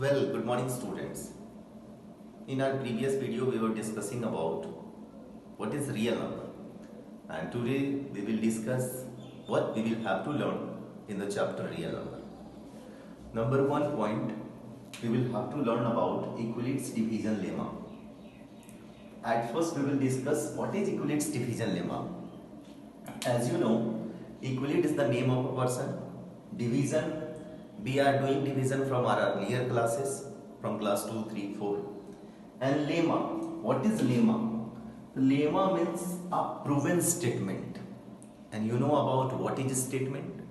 Well, good morning students. In our previous video we were discussing about what is real number, and today we will discuss what we will have to learn in the chapter real number. Number 1 point, we will have to learn about Euclid's division lemma. At first we will discuss what is Euclid's division lemma. As you know, Euclid is the name of a person. Division, we are doing division from our earlier classes, from class 2, 3, 4. And lemma, what is lemma? Lemma means a proven statement. And you know about what is a statement?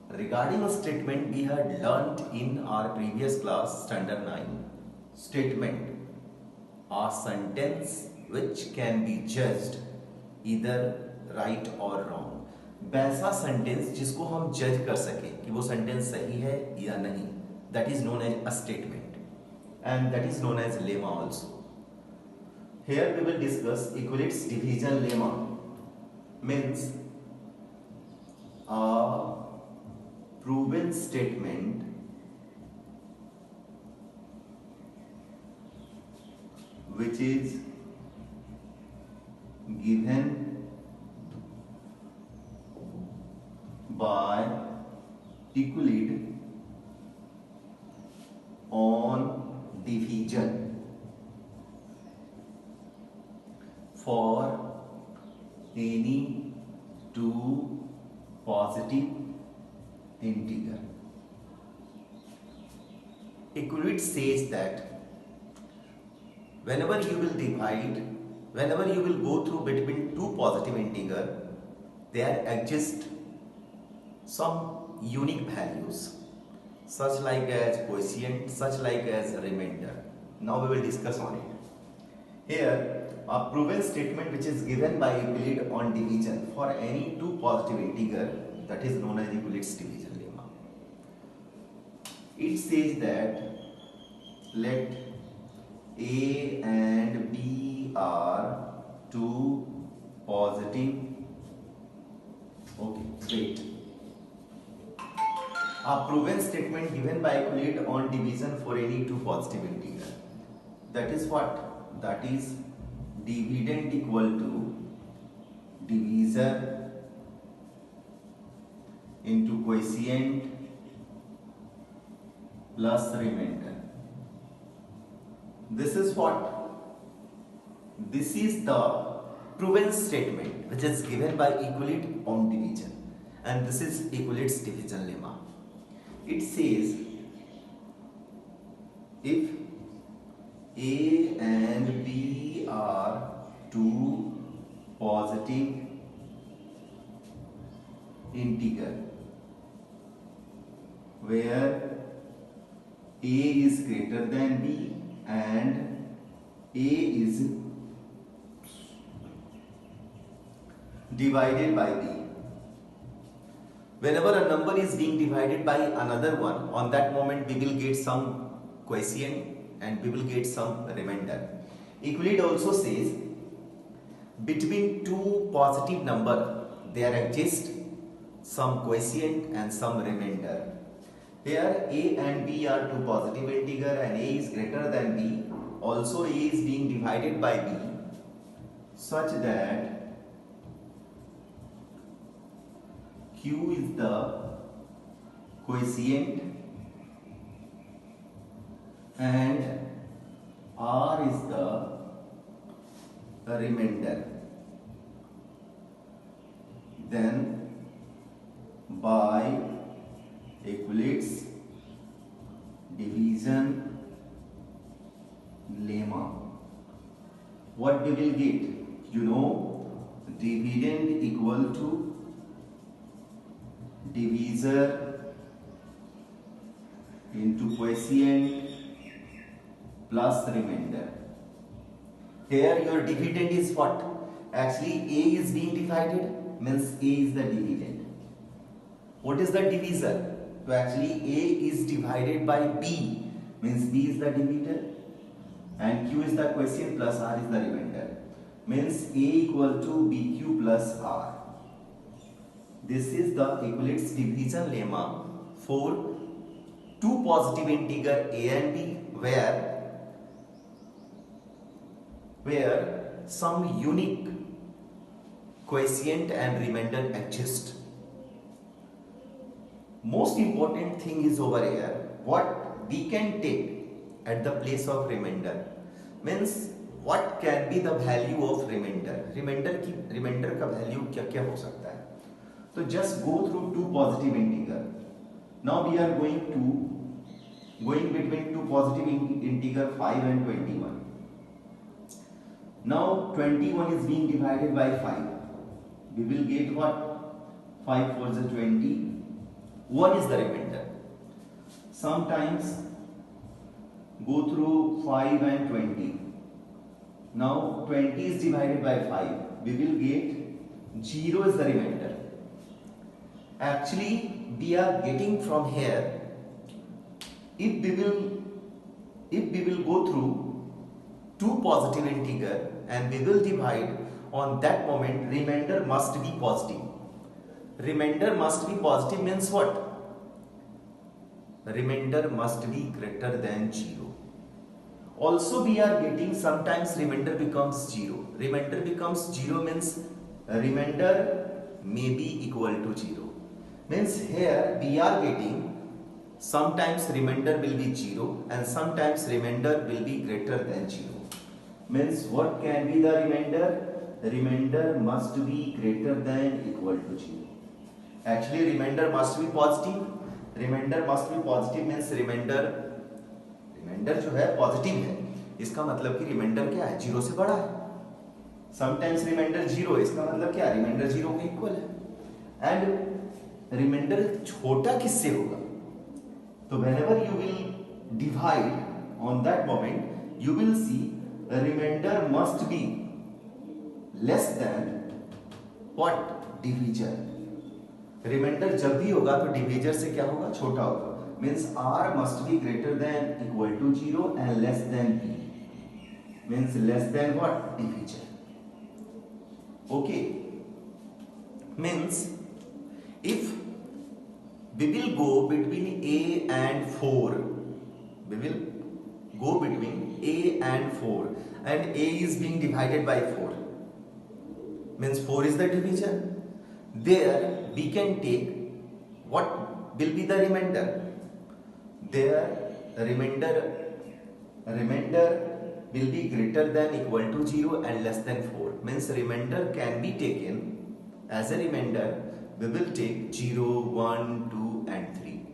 Regarding a statement, we had learnt in our previous class, standard 9, statement, a sentence which can be judged either right or wrong. वैसा sentence जिसको हम जज कर सके कि वो sentence सही है या नहीं, that is known as a statement, and that is known as lemma also. Here we will discuss Euclid's division lemma. Means a proven statement which is given by Euclid on division for any two positive integer. Euclid says that whenever you will go through between two positive integer, there exist some unique values, such like as quotient, such like as remainder. Now we will discuss on it. Here, a proven statement which is given by Euclid on division for any two positive integer, that is known as Euclid's division lemma. It says that let A and B are two positive. Okay, wait. A proven statement given by Euclid on division for any two positive integer. That is what? That is dividend equal to divisor into quotient plus remainder. This is what? This is the proven statement which is given by Euclid on division, and this is Euclid's division lemma. It says if A and B are two positive integer where A is greater than B and A is divided by B. Whenever a number is being divided by another one, on that moment we will get some quotient and we will get some remainder. Euclid also says between two positive number there exists some quotient and some remainder. Here A and B are two positive integer and A is greater than B. Also A is being divided by B such that Q is the quotient and R is the remainder. Then by Euclid's division lemma, what we will get? You know, dividend equal to divisor into quotient plus remainder. Here your dividend is what? Actually A is being divided, means A is the dividend. What is the divisor? So actually A is divided by B, means B is the divisor, and Q is the quotient plus R is the remainder, means A equal to BQ plus R. This is the Euclid's division lemma for two positive integer a and b where some unique quotient and remainder exist. Most important thing is over here, what we can take at the place of remainder, means what can be the value of remainder. remainder का value क्या क्या हो सकता है. तो just go through two positive integer. Now we are going between two positive integer 5 and 21. Now 21 is being divided by 5. We will get what? 5 4 is 20. 1 is the remainder. Sometimes go through 5 and 20. Now 20 is divided by 5. We will get 0 is the remainder. Actually, we are getting from here, if we will go through two positive integer and we will divide, on that moment remainder must be positive. Remainder must be positive means what? Remainder must be greater than 0. Also we are getting sometimes remainder becomes 0. Remainder becomes 0 means remainder may be equal to 0. Means here we are getting sometimes remainder will be 0 and sometimes remainder will be greater than 0. Means what can be the remainder? Remainder must be greater than equal to 0. Actually remainder must be positive. Remainder must be positive means remainder जो है positive है, इसका मतलब कि reminder क्या है? 0 से बड़ा है. समटाइम्स रिमाइंडर 0, इसका मतलब क्या? रिमाइंडर 0 के इक्वल है. एंड रिमाइंडर छोटा किससे होगा? तो whenever you will divide, on that moment you will see remainder must be less than what? Divisor. Remainder जब भी होगा तो डिवीजर से क्या होगा? छोटा होगा. Means r must be greater than equal to 0 and less than b. Means less than what? Divisor. Okay. Means if we will go between a and 4, we will go between a and 4 and a is being divided by 4. Means 4 is the divisor. There we can take what will be the remainder. There remainder will be greater than equal to 0 and less than 4. Means remainder can be taken as a remainder. We will take 0, 1, 2 and 3.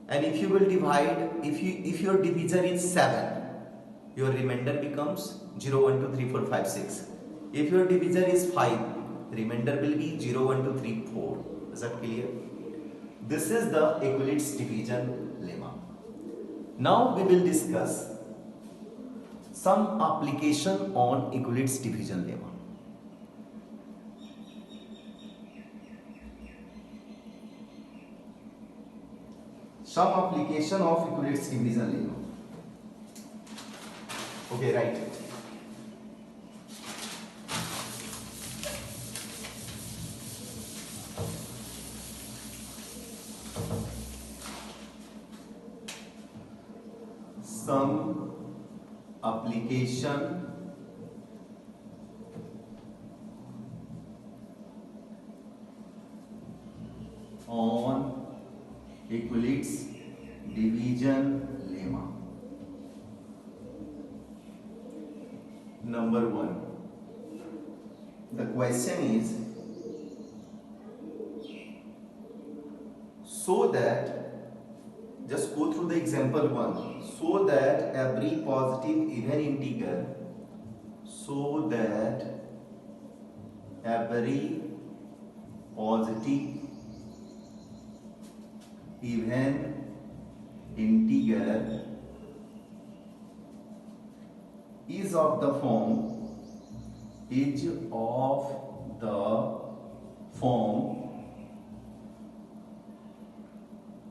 And if you will divide, if your divisor is 7, your remainder becomes 0, 1, 2, 3, 4, 5, 6. If your divisor is 5, remainder will be 0, 1, 2, 3, 4. Is that clear? This is the Euclid's division lemma. Now we will discuss some application on Euclid's division lemma. Some application of Euclid's division lemma. Okay, right. Some application on Euclid's division lemma. Number 1. The question is, so that, just go through the example 1. So that every positive even integer, so that every positive even integer is of the form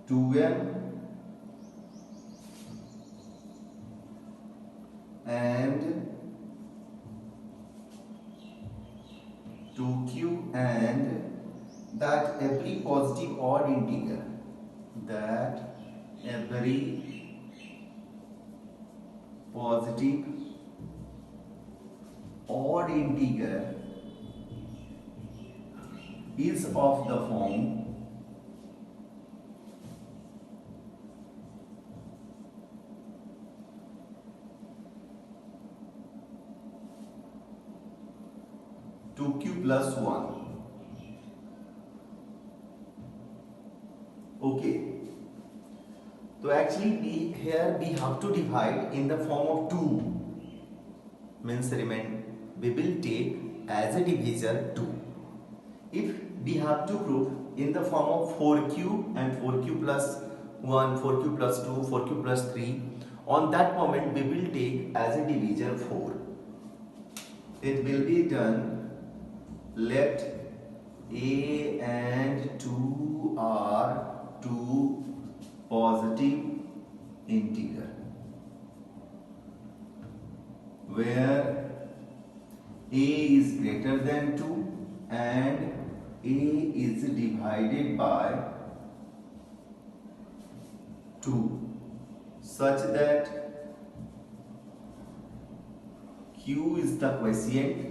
2m and 2q, and that every positive odd integer every positive odd integer is of the form 2q plus 1. Okay. So actually here we have to divide in the form of 2. Means we will take as a divisor 2. If we have to prove in the form of 4q and 4q plus 1, 4q plus 2, 4q plus 3, on that moment we will take as a divisor 4. It will be done. Let a and 2 are two positive integer where a is greater than 2 and a is divided by 2 such that q is the quotient.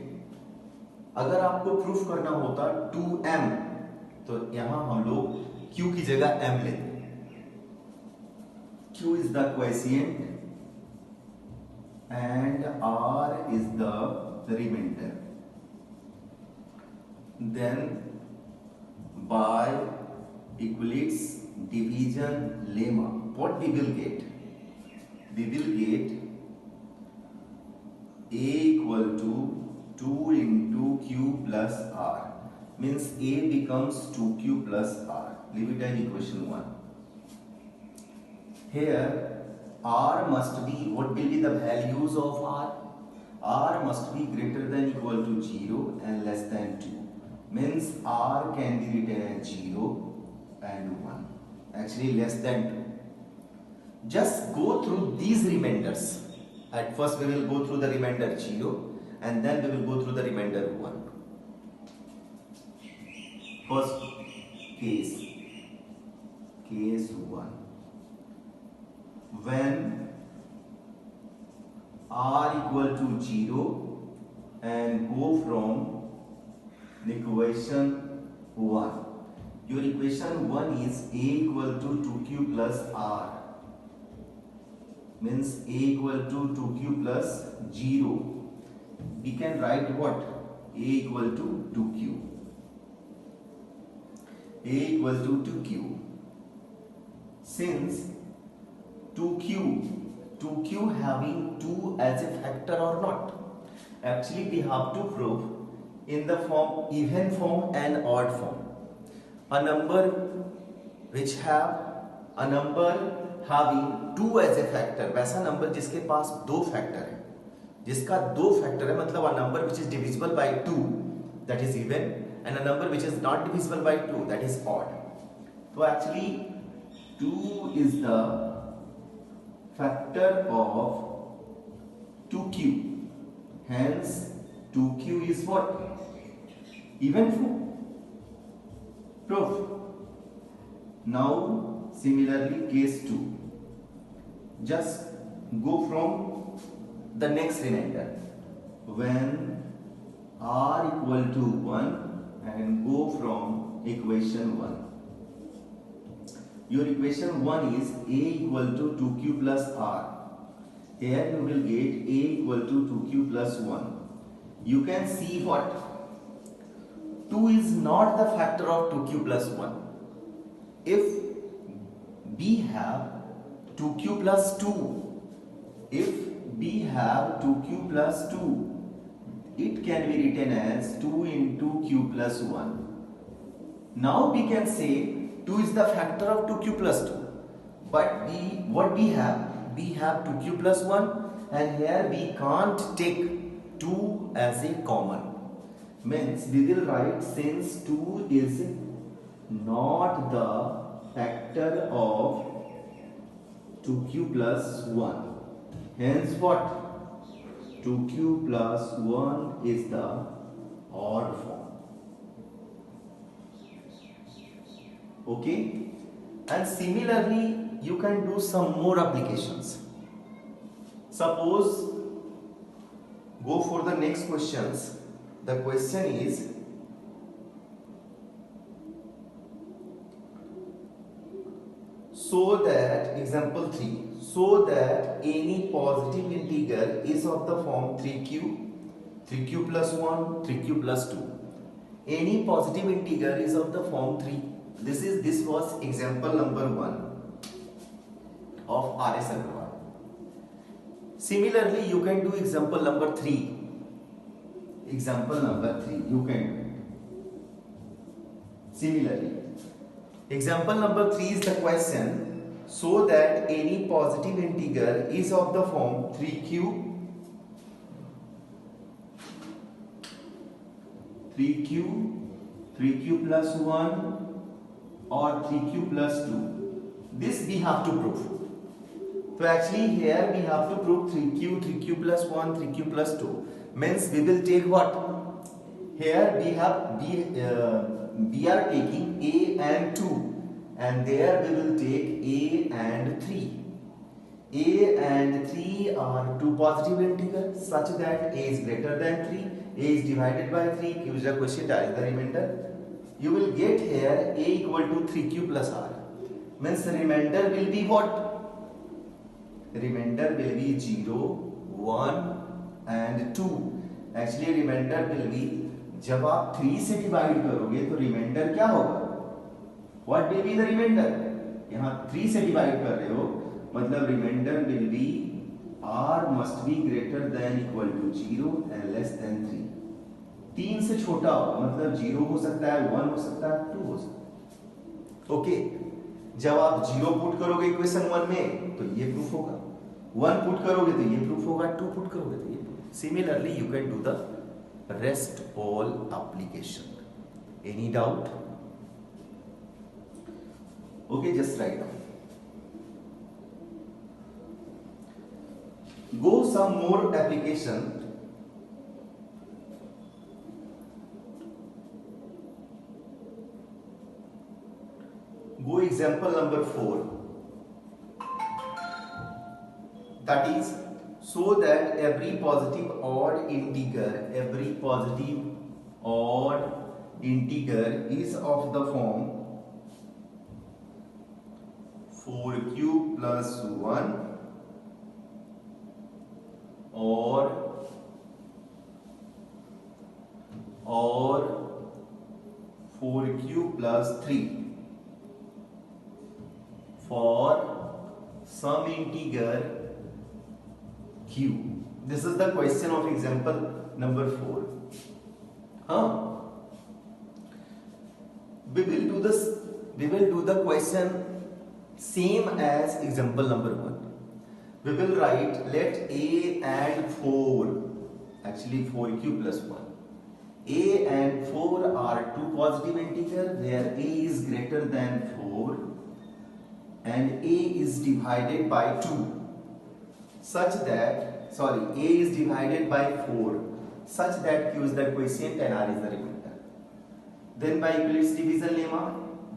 अगर आपको proof करना होता 2m तो यहां हम लोग q की जगह m लेते. q is the quotient and r is the remainder. Then by Euclid's division lemma, what we will get? We will get a equal to 2 into q plus r, means a becomes 2q plus r. Leave it as equation 1. Here r must be, what will be the values of r? R must be greater than equal to 0 and less than 2. Means r can be written as 0 and 1. Actually less than 2. Just go through these remainders. At first we will go through the remainder 0 and then we will go through the remainder 1. First case 1. When r equal to 0 and go from equation 1. Your equation 1 is a equal to 2q plus r. Means a equal to 2q plus 0. We can write what? A equal to 2q. A equal to 2q. Since 2q having 2 as a factor or not? Actually we have to prove in the form even form and odd form. A number which have a number having 2 as a factor, वैसा number जिसके पास 2 factor है, जिसका 2 factor है मतलब a number which is divisible by 2 that is even and a number which is not divisible by 2 that is odd. So actually 2 is the factor of 2q, hence 2q is what? Even form. Proof. Now similarly case 2. Just go from the next remainder. When r equal to 1 and go from equation 1. Your equation 1 is a equal to 2q plus r. Here you will get a equal to 2q plus 1. You can see what? 2 is not the factor of 2q plus 1. If we have 2q plus 2, if we have 2q plus 2, it can be written as 2 into q plus 1. Now we can say 2 is the factor of 2q plus 2. But what we have? We have 2q plus 1 and here we can't take 2 as a common. Means we will write since 2 is not the factor of 2q plus 1. Hence what? 2q plus 1 is the odd form. Okay? And similarly, you can do some more applications. Suppose, go for the next questions. The question is, so that, example 3, so that any positive integer is of the form 3q plus 1, 3q plus 2. Any positive integer is of the form 3. This was example number 1 of RS Agrawal. Similarly, you can do example number 3. Example number 3, you can do it. Similarly, example number 3 is the question, so that any positive integer is of the form 3q plus 1 or 3q plus 2. This we have to prove. So actually here we have to prove 3q plus 1, 3q plus 2. Means we will take what? Here we are taking a and 2, and there we will take a and 3. A and 3 are two positive integers such that a is greater than 3. A is divided by 3 gives the quotient as the remainder. You will get here a equal to 3q plus r. Means the remainder will be what? Remainder will be 0, 1 and 2. Actually remainder will be, जब आप 3 से divide करोगे तो reminder क्या होगा? What will be the remainder? यहाँ 3 से divide कर रहे हो, मतलब reminder will be r must be greater than equal to 0 and less than 3. 3 से छोटा होगा, मतलब 0 हो सकता है, 1 हो सकता है, 2 हो सकता है. ओके, जब आप 0 पुट करोगे इक्वेशन 1 में तो ये प्रूफ होगा, 1 पुट करोगे तो ये प्रूफ होगा, 2 पुट करोगे तो ये proof. Similarly, you can do the rest all application. Any doubt? Okay, just write down. Go some more application. Go example number 4. That is, so that every positive odd integer is of the form 4q plus 1 or 4q plus 3 for some integer q. This is the question of example number 4. We will do this. We will do the question same as example number 1. We will write, let a and 4, actually 4q plus 1. A and 4 are two positive integers where a is greater than 4 and a is divided by 2 such that, sorry, a is divided by 4 such that q is the quotient and r is the remainder. Then by Euclid's division lemma,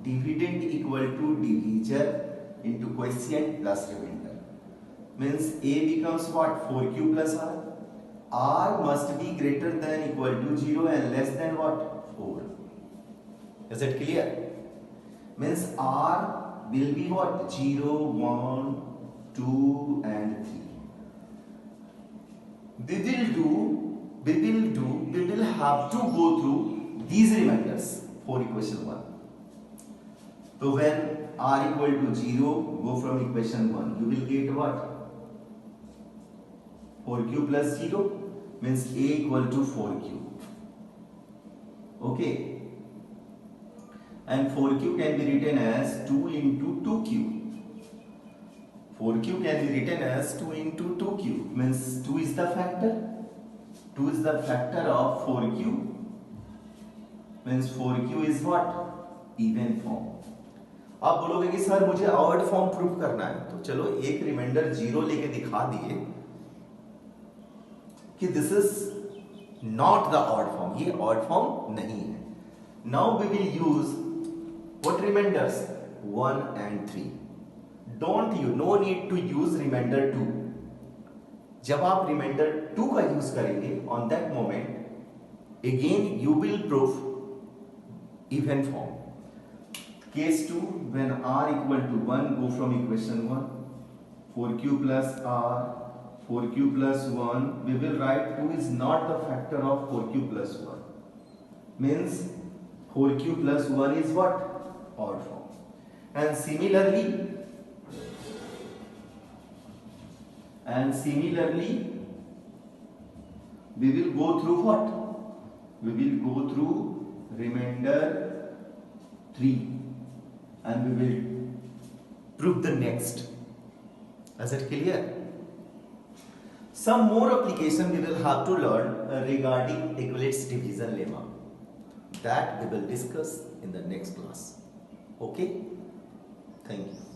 dividend equal to divisor into quotient plus remainder. Means a becomes what? 4q plus r. R must be greater than equal to 0 and less than what? 4. Is it clear? Means r will be what? 0, 1, 2 and 3. We will have to go through these remainders for equation 1. So when r equal to 0, go from equation 1. You will get what? 4q plus 0 means a equal to 4q. Okay. And 4q can be written as 2 into 2q. 4q can be written as 2 into 2q. Means 2 is the factor. 2 is the factor of 4q. Means 4q is what? Even form. आप बोलोगे कि sir मुझे odd form proof करना है, तो चलो एक reminder 0 लेके दिखा दिए कि this is not the odd form, ये ऑड फॉर्म नहीं है. Now we will use what remainders 1 and 3. No need to use remainder 2. जब आप रिमाइंडर 2 का यूज करेंगे on that moment again you will proof even form. Case 2, when r equal to 1, go from equation 1. 4q plus r, 4q plus 1, we will write 2 is not the factor of 4q plus 1. Means 4q plus 1 is what? Odd form. And similarly, we will go through what? We will go through remainder 3. And we will prove the next. Is it clear? Some more application we will have to learn regarding equivalence division lemma. That we will discuss in the next class. Okay? Thank you.